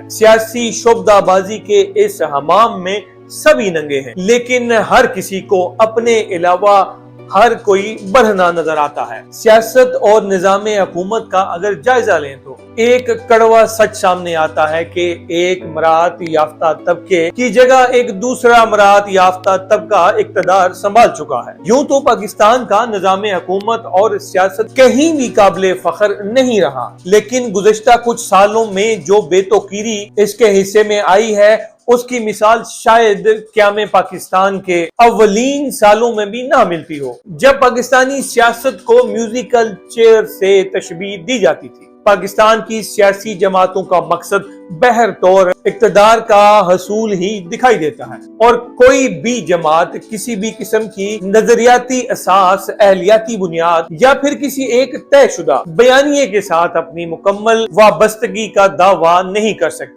سیاسی شعبدہ بازی کے اس حمام میں سبھی ننگے ہیں، لیکن ہر کسی کو اپنے علاوہ ہر کوئی بڑھنا نظر آتا ہے۔ سیاست اور نظام حکومت کا اگر جائزہ لیں تو ایک کڑوا سچ سامنے آتا ہے کہ ایک مراعات یافتہ طبقے کی جگہ ایک دوسرا مراعات یافتہ طبقہ اقتدار سنبھال چکا ہے۔ یوں تو پاکستان کا نظام حکومت اور سیاست کہیں بھی قابل فخر نہیں رہا، لیکن گزشتہ کچھ سالوں میں جو بے توقیری اس کے حصے میں آئی ہے، اس کی مثال شاید قیام پاکستان کے اولین سالوں میں بھی نہ ملتی ہو، جب پاکستانی سیاست کو میوزیکل چیئر سے تشبیہ دی جاتی تھی۔ پاکستان کی سیاسی جماعتوں کا مقصد بہر طور اقتدار کا حصول ہی دکھائی دیتا ہے، اور کوئی بھی جماعت کسی بھی قسم کی نظریاتی اساس، اہلیاتی بنیاد یا پھر کسی ایک طے شدہ بیانیے کے ساتھ اپنی مکمل وابستگی کا دعویٰ نہیں کر سکتی۔